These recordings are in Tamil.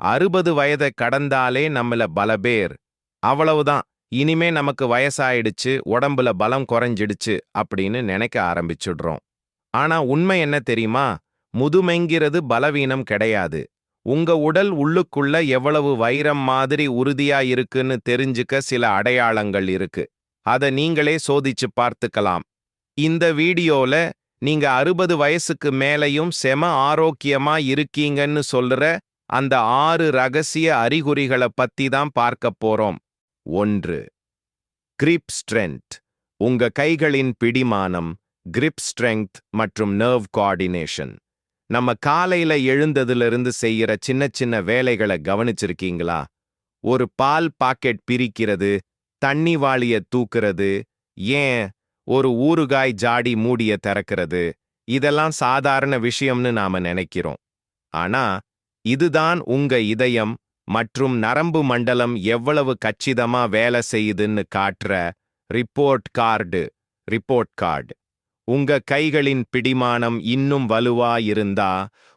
60 வயதை கடந்தாலே நம்மள பல பேர் அவ்வளவுதான், இனிமே நமக்கு வயசாயிடுச்சு, உடம்புல பலம் குறைஞ்சிடுச்சு அப்படின்னு நினைக்க ஆரம்பிச்சுடுறோம். ஆனா உண்மை என்ன தெரியுமா? முதுமைங்கிறது பலவீனம் கிடையாது. உங்க உடல் உள்ளுக்குள்ள எவ்வளவு வைரம் மாதிரி உறுதியா இருக்குன்னு தெரிஞ்சுக்க சில அடையாளங்கள் இருக்கு. அத நீங்களே சோதிச்சு பார்த்துக்கலாம். இந்த வீடியோல நீங்க 60 வயசுக்கு மேலையும் செம ஆரோக்கியமா இருக்கீங்கன்னு சொல்ற அந்த 6 ரகசிய அறிகுறிகளை பத்தி தான் பார்க்க போறோம். 1. Grip strength. உங்க கைகளின் பிடிமானம், கிரிப் ஸ்ட்ரெங்த் மற்றும் நர்வ் கோஆர்டினேஷன். நம்ம காலையில எழுந்ததிலிருந்து செய்யற சின்ன சின்ன வேலைகளை கவனிச்சிருக்கீங்களா? ஒரு பால் பாக்கெட் பிரிக்கிறது, தண்ணி வாளிய தூக்குறது, ஏன் ஒரு ஊறுகாய் ஜாடி மூடிய திறக்கிறது, இதெல்லாம் சாதாரண விஷயம்னு நாம நினைக்கிறோம். ஆனா இதுதான் உங்க இதயம் மற்றும் நரம்பு மண்டலம் எவ்வளவு கச்சிதமா வேலை செய்யுதுன்னு காட்டுற ரிப்போர்ட் கார்டு. உங்க கைகளின் பிடிமானம் இன்னும் வலுவா இருந்தா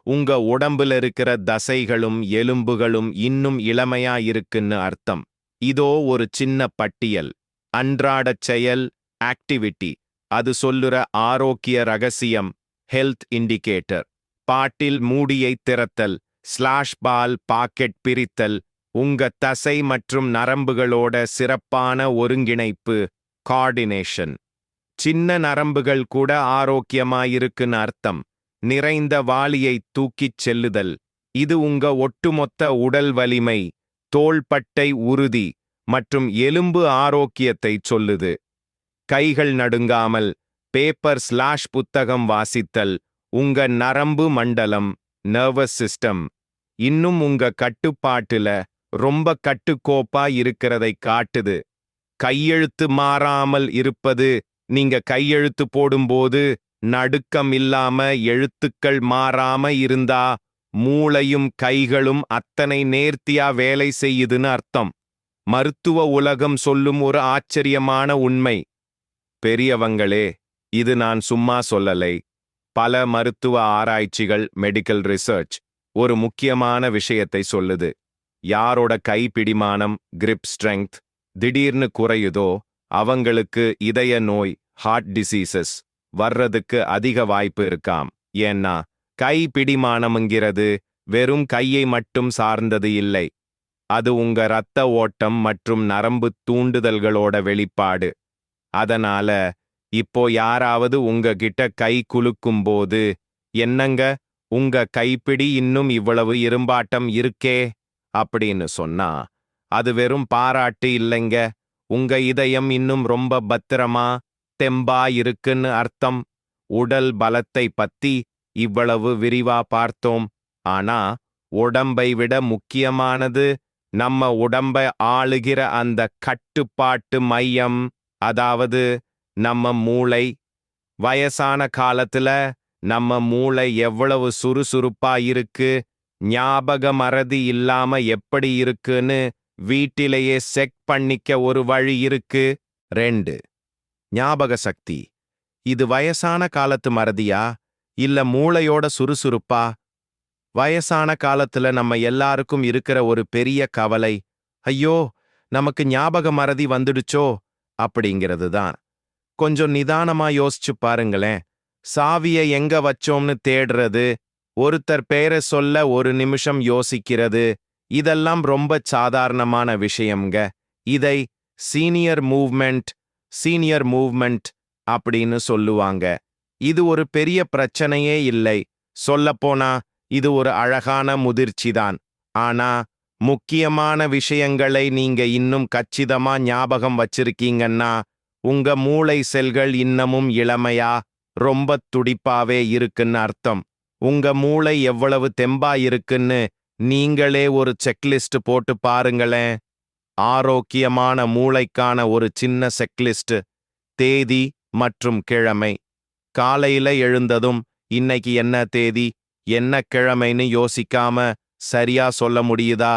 உங்க உடம்புல இருக்கிற தசைகளும் எலும்புகளும் இன்னும் இளமையா இருக்குன்னு அர்த்தம். இதோ ஒரு சின்ன பட்டியல். அன்றாடச் செயல், ஆக்டிவிட்டி, அது சொல்லுற ஆரோக்கிய ரகசியம். ஹெல்த் இண்டிகேட்டர்: பாட்டில் மூடியை திறத்தல், ஸ்லாஷ் பால் பாக்கெட் பிரித்தல், உங்க தசை மற்றும் நரம்புகளோட சிறப்பான ஒருங்கிணைப்பு. கோஆர்டினேஷன்: சின்ன நரம்புகள் கூட ஆரோக்கியமாயிருக்குன்னு அர்த்தம். நிறைந்த வாளியை தூக்கிச் செல்லுதல், இது உங்க ஒட்டுமொத்த உடல் வலிமை, தோள்பட்டை உறுதி மற்றும் எலும்பு ஆரோக்கியத்தை சொல்லுது. கைகள் நடுங்காமல் பேப்பர் ஸ்லாஷ் புத்தகம் வாசித்தல், உங்க நரம்பு மண்டலம், நர்வஸ் சிஸ்டம் இன்னும் உங்க கட்டுப்பாட்டுல ரொம்ப கட்டுக்கோப்பா இருக்கிறதை காட்டுது. கையெழுத்து மாறாமல் இருப்பது: நீங்க கையெழுத்து போடும்போது நடுக்கம் இல்லாம எழுத்துக்கள் மாறாம இருந்தா மூளையும் கைகளும் அத்தனை நேர்த்தியா வேலை செய்யுதுன்னு அர்த்தம். மருத்துவ உலகம் சொல்லும் ஒரு ஆச்சரியமான உண்மை. பெரியவங்களே, இது நான் சும்மா சொல்லலை. பல மருத்துவ ஆராய்ச்சிகள், மெடிக்கல் ரிசர்ச் ஒரு முக்கியமான விஷயத்தை சொல்லுது. யாரோட கைப்பிடிமானம், கிரிப் ஸ்ட்ரெங்த் திடீர்னு குறையுதோ அவங்களுக்கு இதய நோய், ஹார்ட் டிசீசஸ் வர்றதுக்கு அதிக வாய்ப்பு இருக்காம். ஏன்னா கை பிடிமானம்ங்கிறது வெறும் கையை மட்டும் சார்ந்தது இல்லை. அது உங்க இரத்த ஓட்டம் மற்றும் நரம்பு தூண்டுதல்களோட வெளிப்பாடு. அதனால இப்போ யாராவது உங்ககிட்ட கை குலுக்கும்போது, என்னங்க உங்க கைப்பிடி இன்னும் இவ்வளவு இரும்பாட்டம் இருக்கே அப்படின்னு சொன்னா, அது வெறும் பாராட்டு இல்லைங்க. உங்க இதயம் இன்னும் ரொம்ப பத்திரமா, தெம்பா இருக்குன்னு அர்த்தம். உடல் பலத்தை பத்தி இவ்வளவு விரிவா பார்த்தோம். ஆனா உடம்பை விட முக்கியமானது நம்ம உடம்பை ஆளுகிற அந்த கட்டுப்பாட்டு மையம், அதாவது நம்ம மூளை. வயசான காலத்துல நம்ம மூளை எவ்வளவு சுறுசுறுப்பா இருக்கு, ஞாபக மறதி இல்லாம எப்படி இருக்குன்னு வீட்டிலேயே செக் பண்ணிக்க ஒரு வழி இருக்கு. 2. ஞாபக சக்தி. இது வயசான காலத்து மறதியா இல்ல மூளையோட சுறுசுறுப்பா? வயசான காலத்துல நம்ம எல்லாருக்கும் இருக்கிற ஒரு பெரிய கவலை, ஐயோ நமக்கு ஞாபக மறதி வந்துடுச்சோ அப்படிங்கிறது தான். கொஞ்சம் நிதானமா யோசிச்சு பாருங்களேன். சாவியை எங்க வச்சோம்னு தேடுறது, ஒருத்தர் பேரை சொல்ல ஒரு நிமிஷம் யோசிக்கிறது, இதெல்லாம் ரொம்ப சாதாரணமான விஷயம்ங்க. இதை சீனியர் மூவ்மெண்ட் அப்படின்னு சொல்லுவாங்க. இது ஒரு பெரிய பிரச்சனையே இல்லை. சொல்லப்போனா இது ஒரு அழகான முதிர்ச்சிதான். ஆனா முக்கியமான விஷயங்களை நீங்க இன்னும் கச்சிதமா ஞாபகம் வச்சிருக்கீங்கன்னா, உங்க மூளை செல்கள் இன்னமும் இளமையா, ரொம்ப துடிப்பாவே இருக்குன்னு அர்த்தம். உங்க மூளை எவ்வளவு தெம்பா இருக்குன்னு நீங்களே ஒரு செக்லிஸ்ட் போட்டு பாருங்களேன். ஆரோக்கியமான மூளைக்கான ஒரு சின்ன செக்லிஸ்ட். தேதி மற்றும் கிழமை. காலையில எழுந்ததும் இன்னைக்கு என்ன தேதி, என்ன கிழமைன்னு யோசிக்காம சரியா சொல்ல முடியுதா?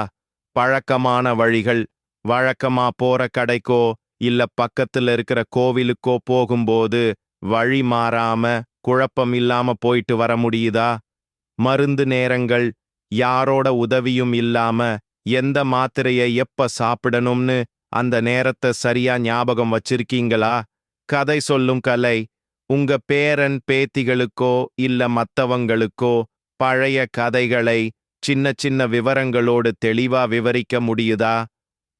பழக்கமான வழிகள். வழக்கமா போற கடைக்கோ இல்ல பக்கத்துல இருக்கிற கோவிலுக்கோ போகும்போது வழி மாறாம குழப்பம் இல்லாம போயிட்டு வர முடியுதா? மருந்து நேரங்கள். யாரோட உதவியும் இல்லாம எந்த மாத்திரையை எப்ப சாப்பிடணும்னு அந்த நேரத்தை சரியா ஞாபகம் வச்சிருக்கீங்களா? கதை சொல்லும் கலை உங்க பேரன் பேத்திகளுக்கோ இல்ல மத்தவங்களுக்கோ பழைய கதைகளை சின்ன சின்ன விவரங்களோடு தெளிவா விவரிக்க முடியுதா?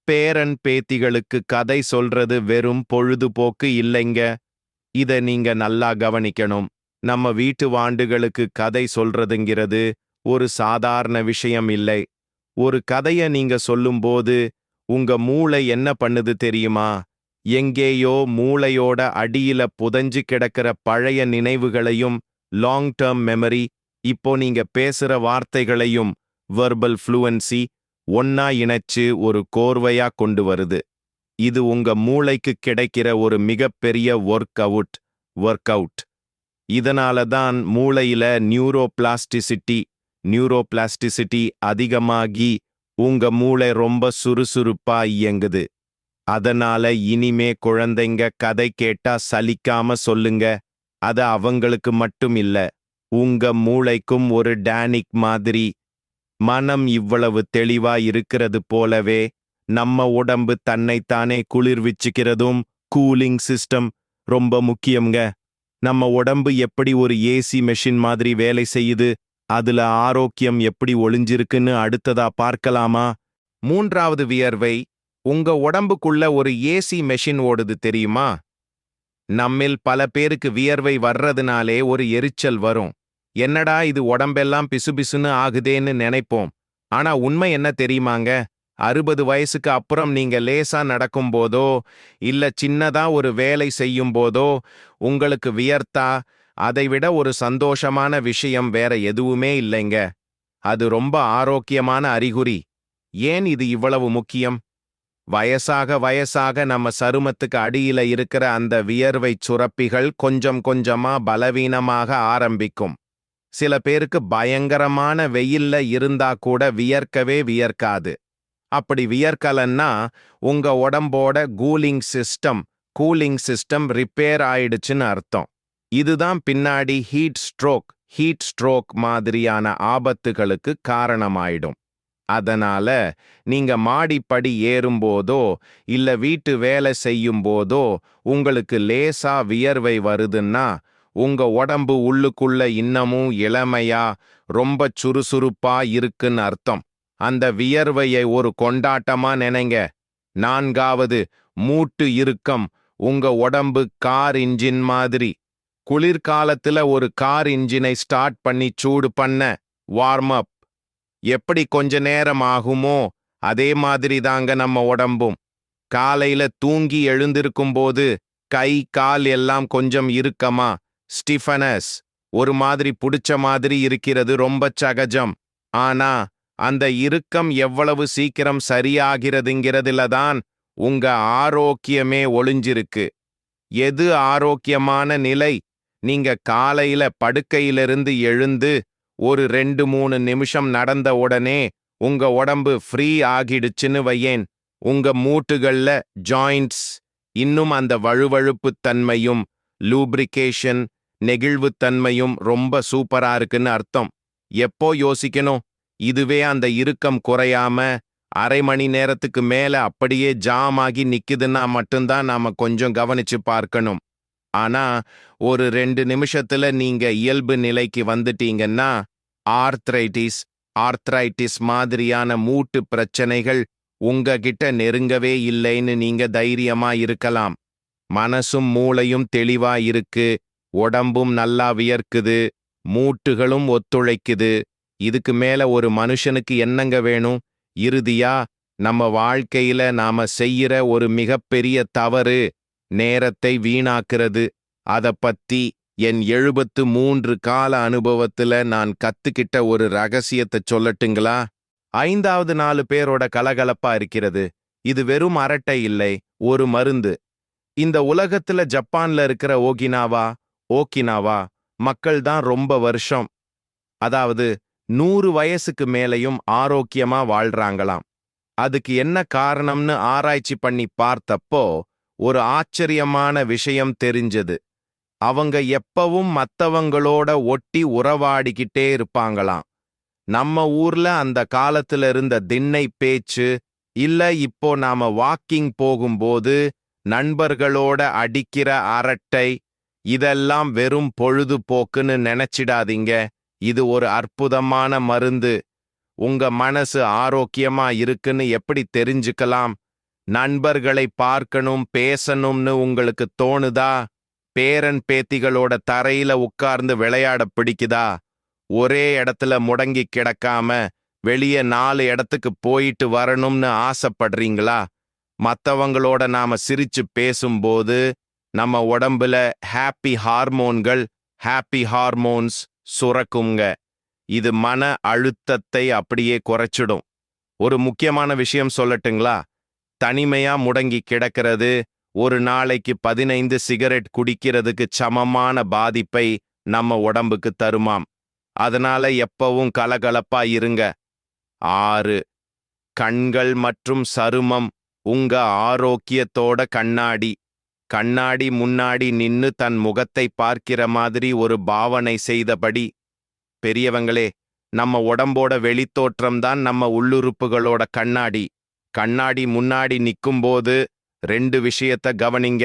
பேரன் பேத்திகளுக்கு கதை சொல்றது வெறும் பொழுதுபோக்கு இல்லைங்க. இத நீங்க நல்லா கவனிக்கணும். நம்ம வீட்டு வாண்டுகளுக்கு கதை சொல்றதுங்கிறது ஒரு சாதாரண விஷயம் இல்லை. ஒரு கதைய நீங்க சொல்லும்போது உங்க மூளை என்ன பண்ணுது தெரியுமா? எங்கேயோ மூளையோட அடியில புதைஞ்சு கிடக்கிற பழைய நினைவுகளையும் லாங் டேர்ம் மெமரி, இப்போ நீங்க பேசுற வார்த்தைகளையும் வெர்பல் ஃப்ளூவன்சி ஒன்னா இணைச்சு ஒரு கோர்வையா கொண்டு வருது. இது உங்க மூளைக்கு கிடைக்கிற ஒரு மிகப்பெரிய ஒர்க் அவுட். இதனால தான் மூளையில நியூரோபிளாஸ்டிசிட்டி அதிகமாகி உங்க மூளை ரொம்ப சுறுசுறுப்பா இயங்குது. அதனால இனிமே குழந்தைங்க கதை கேட்டா சலிக்காம சொல்லுங்க. அது அவங்களுக்கு மட்டும் இல்ல, உங்க மூளைக்கும் ஒரு டானிக் மாதிரி. மனம் இவ்வளவு தெளிவா இருக்கிறது போலவே நம்ம உடம்பு தன்னைத்தானே குளிர்விச்சுக்கிறதும் கூலிங் சிஸ்டம் ரொம்ப முக்கியம்ங்க. நம்ம உடம்பு எப்படி ஒரு ஏசி மெஷின் மாதிரி வேலை செய்யுது, அதுல ஆரோக்கியம் எப்படி ஒளிஞ்சிருக்குன்னு அடுத்ததா பார்க்கலாமா? மூன்றாவது வியர்வை. உங்க உடம்புக்குள்ள ஒரு ஏசி மெஷின் ஓடுது தெரியுமா? நம்மில் பல பேருக்கு வியர்வை வர்றதுனாலே ஒரு எரிச்சல் வரும். என்னடா இது உடம்பெல்லாம் பிசுபிசுன்னு ஆகுதேன்னு நினைப்போம். ஆனா உண்மை என்ன தெரியுமாங்க? 60 வயசுக்கு அப்புறம் நீங்க லேசா நடக்கும்போதோ இல்ல சின்னதா ஒரு வேலை செய்யும் போதோ உங்களுக்கு வியர்த்தா அதைவிட ஒரு சந்தோஷமான விஷயம் வேற எதுவுமே இல்லைங்க. அது ரொம்ப ஆரோக்கியமான அறிகுறி. ஏன் இது இவ்வளவு முக்கியம்? வயசாக நம்ம சருமத்துக்கு அடியில இருக்கிற அந்த வியர்வை சுரப்பிகள் கொஞ்சம் கொஞ்சமா பலவீனமாக ஆரம்பிக்கும். சில பேருக்கு பயங்கரமான வெயில்ல இருந்தா கூட வியர்க்காது. அப்படி வியர்க்கலன்னா உங்க உடம்போட கூலிங் சிஸ்டம் ரிப்பேர் ஆயிடுச்சுன்னு அர்த்தம். இதுதான் பின்னாடி ஹீட் ஸ்ட்ரோக் மாதிரியான ஆபத்துகளுக்கு காரணமாயிடும். அதனால நீங்க மாடிப்படி ஏறும்போதோ இல்ல வீட்டு வேலை செய்யும் போதோ உங்களுக்கு லேசா வியர்வை வருதுன்னா உங்க உடம்பு உள்ளுக்குள்ள இன்னமும் இளமையா ரொம்ப சுறுசுறுப்பா இருக்குன்னு அர்த்தம். அந்த வியர்வையை ஒரு கொண்டாட்டமா நினைங்க. நான்காவது, மூட்டு இறுக்கம். உங்க உடம்பு கார் இன்ஜின் மாதிரி. குளிர்காலத்துல ஒரு கார் இன்ஜினை ஸ்டார்ட் பண்ணி சூடு பண்ண வார்ம் அப் எப்படி கொஞ்ச நேரம் ஆகுமோ அதே மாதிரி தாங்க நம்ம உடம்பும். காலையில தூங்கி எழுந்திருக்கும் போது கை கால் எல்லாம் கொஞ்சம் இறுக்கமா ஸ்டிஃபனஸ் ஒரு மாதிரி புடிச்ச மாதிரி இருக்கிறது ரொம்ப சகஜம். ஆனா அந்த இறுக்கம் எவ்வளவு சீக்கிரம் சரியாகிறதுங்கிறதுல தான் உங்க ஆரோக்கியமே ஒளிஞ்சிருக்கு. எது ஆரோக்கியமான நிலை? நீங்க காலையில படுக்கையிலிருந்து எழுந்து ஒரு 2-3 நிமிஷம் நடந்த உடனே உங்க உடம்பு ஃப்ரீ ஆகிடுச்சுன்னு வையேன். உங்க மூட்டுகள்ல ஜாயிண்ட்ஸ் இன்னும் அந்த வழுவழுப்பு தன்மையும் லூப்ரிகேஷன் நெகிழ்வுத்தன்மையும் ரொம்ப சூப்பரா இருக்குன்னு அர்த்தம். எப்போ யோசிக்கணும்? இதுவே அந்த இறுக்கம் குறையாம அரை மணி நேரத்துக்கு மேல அப்படியே ஜாம் ஆகி நிக்குதுன்னா மட்டும்தான் நாம கொஞ்சம் கவனிச்சு பார்க்கணும். ஆனா ஒரு 2 நிமிஷத்துல நீங்க இயல்பு நிலைக்கு வந்துட்டீங்கன்னா ஆர்த்ரைட்டிஸ் மாதிரியான மூட்டு பிரச்சனைகள் உங்ககிட்ட நெருங்கவே இல்லைன்னு நீங்க தைரியமா இருக்கலாம். மனசும் மூளையும் தெளிவா இருக்கு, உடம்பும் நல்லா வியர்க்குது, மூட்டுகளும் ஒத்துழைக்குது. இதுக்கு மேல ஒரு மனுஷனுக்கு என்னங்க வேணும்? இறுதியா நம்ம வாழ்க்கையில நாம செய்யற ஒரு மிகப்பெரிய தவறு நேரத்தை வீணாக்குறது. அத பத்தி என் 73 கால அனுபவத்துல நான் கத்துக்கிட்ட ஒரு ரகசியத்தை சொல்லட்டுங்களா? 5வது 4 பேரோட கலகலப்பா இருக்கிறது. இது வெறும் அரட்டை இல்லை, ஒரு மருந்து. இந்த உலகத்துல ஜப்பான்ல இருக்கிற ஓகினாவா மக்கள் தான் ரொம்ப வருஷம், அதாவது 100 வயசுக்கு மேலையும் ஆரோக்கியமா வாழ்றாங்களாம். அதுக்கு என்ன காரணம்னு ஆராய்ச்சி பண்ணி பார்த்தப்போ ஒரு ஆச்சரியமான விஷயம் தெரிஞ்சது. அவங்க எப்பவும் மத்தவங்களோட ஒட்டி உறவாடிக்கிட்டே இருப்பாங்களாம். நம்ம ஊர்ல அந்த காலத்துல இருந்த திண்ணை பேச்சு, இல்ல இப்போ நாம வாக்கிங் போகும்போது நண்பர்களோட அடிக்கிற அரட்டை, இதெல்லாம் வெறும் பொழுதுபோக்குன்னு நினைச்சிடாதீங்க. இது ஒரு அற்புதமான மருந்து. உங்க மனசு ஆரோக்கியமா இருக்குன்னு எப்படி தெரிஞ்சுக்கலாம்? நண்பர்களை பார்க்கணும், பேசணும்னு உங்களுக்கு தோணுதா? பேரன் பேத்திகளோட தரையில உட்கார்ந்து விளையாட பிடிக்குதா? ஒரே இடத்துல முடங்கி கிடக்காம வெளியே 4 இடத்துக்கு போயிட்டு வரணும்னு ஆசைப்படுறீங்களா? மத்தவங்களோட நாம சிரிச்சு பேசும்போது நம்ம உடம்புல ஹாப்பி ஹார்மோன்ஸ் சுரக்குங்க. இது மன அழுத்தத்தை அப்படியே குறைச்சிடும். ஒரு முக்கியமான விஷயம் சொல்லட்டுங்களா? தனிமையா முடங்கி கிடக்கிறது ஒரு நாளைக்கு 15 சிகரெட் குடிக்கிறதுக்கு சமமான பாதிப்பை நம்ம உடம்புக்கு தருமாம். அதனால எப்பவும் கலகலப்பா இருங்க. 6. கண்கள் மற்றும் சருமம் உங்க ஆரோக்கியத்தோட கண்ணாடி. கண்ணாடி முன்னாடி நின்னு தன் முகத்தை பார்க்கிற மாதிரி ஒரு பாவனை செய்தபடி. பெரியவங்களே, நம்ம உடம்போட வெளித்தோற்றம்தான் நம்ம உள்ளுறுப்புகளோட கண்ணாடி. கண்ணாடி முன்னாடி நிக்கும்போது 2 விஷயத்த கவனிங்க.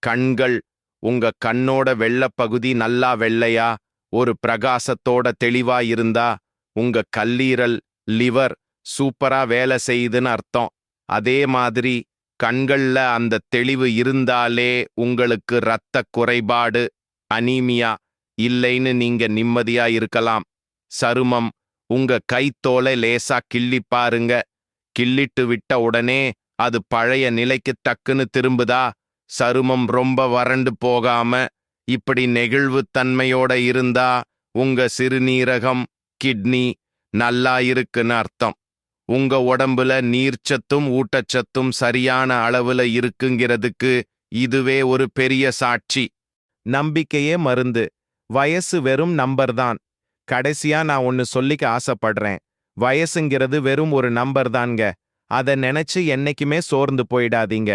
கண்கள், உங்க கண்ணோட வெள்ளப்பகுதி நல்லா வெள்ளையா ஒரு பிரகாசத்தோட தெளிவா இருந்தா உங்க கல்லீரல், லிவர் சூப்பரா வேலை செய்யுதுன்னு அர்த்தம். அதே மாதிரி கண்கள்ல அந்த தெளிவு இருந்தாலே உங்களுக்கு இரத்த குறைபாடு, அனீமியா இல்லைன்னு நீங்க நிம்மதியா இருக்கலாம். சருமம், உங்க கைத்தோலை லேசா கிள்ளி பாருங்க. கிள்ளிட்டு விட்ட உடனே அது பழைய நிலைக்கு டக்குன்னு திரும்புதா? சருமம் ரொம்ப வறண்டு போகாம இப்படி நெகிழ்வுத் தன்மையோட இருந்தா உங்க சிறுநீரகம், கிட்னி நல்லா இருக்குன்னு அர்த்தம். உங்க உடம்புல நீர்ச்சத்தும் ஊட்டச்சத்தும் சரியான அளவுல இருக்குங்கிறதுக்கு இதுவே ஒரு பெரிய சாட்சி. நம்பிக்கையே மருந்து. வயசு வெறும் நம்பர் தான். கடைசியா நான் ஒன்னு சொல்லிக்க ஆசைப்படுறேன். வயசுங்கிறது வெறும் ஒரு நம்பர் தான்ங்க. அதை நினைச்சு என்னைக்குமே சோர்ந்து போயிடாதீங்க.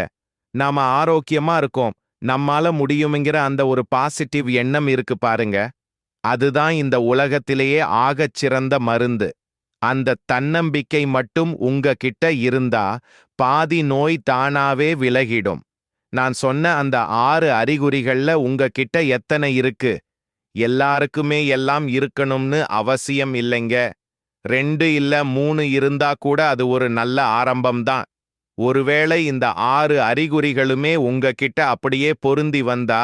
நாம ஆரோக்கியமா இருக்கோம், நம்மால முடியுங்கிற அந்த ஒரு பாசிட்டிவ் எண்ணம் இருக்கு பாருங்க. அதுதான் இந்த உலகத்திலேயே ஆகச் சிறந்த மருந்து. அந்த தன்னம்பிக்கை மட்டும் உங்க கிட்ட இருந்தா பாதி நோய் தானாவே விலகிடும். நான் சொன்ன அந்த 6 அறிகுறிகள்ல உங்க கிட்ட எத்தனை இருக்கு? எல்லாருக்குமே எல்லாம் இருக்கணும்னு அவசியம் இல்லைங்க. 2 இல்ல 3 இருந்தா கூட அது ஒரு நல்ல ஆரம்பம்தான். ஒருவேளை இந்த 6 அறிகுறிகளுமே உங்க கிட்ட அப்படியே பொருந்தி வந்தா,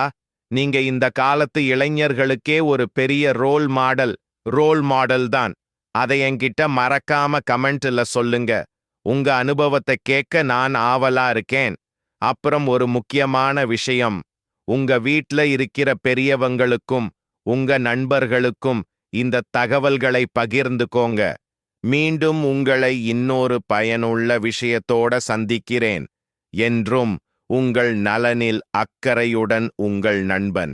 நீங்க இந்த காலத்து இளைஞர்களுக்கே ஒரு பெரிய ரோல் மாடல் தான். அதை என்கிட்ட மறக்காம கமெண்ட்ல சொல்லுங்க. உங்க அனுபவத்தை கேட்க நான் ஆவலா இருக்கேன். அப்புறம் ஒரு முக்கியமான விஷயம், உங்க வீட்ல இருக்கிற பெரியவங்களுக்கும் உங்க நண்பர்களுக்கும் இந்த தகவல்களை பகிர்ந்துக்கோங்க. மீண்டும் உங்களை இன்னொரு பயனுள்ள விஷயத்தோட சந்திக்கிறேன். என்றும் உங்கள் நலனில் அக்கறையுடன் உங்கள் நண்பன்.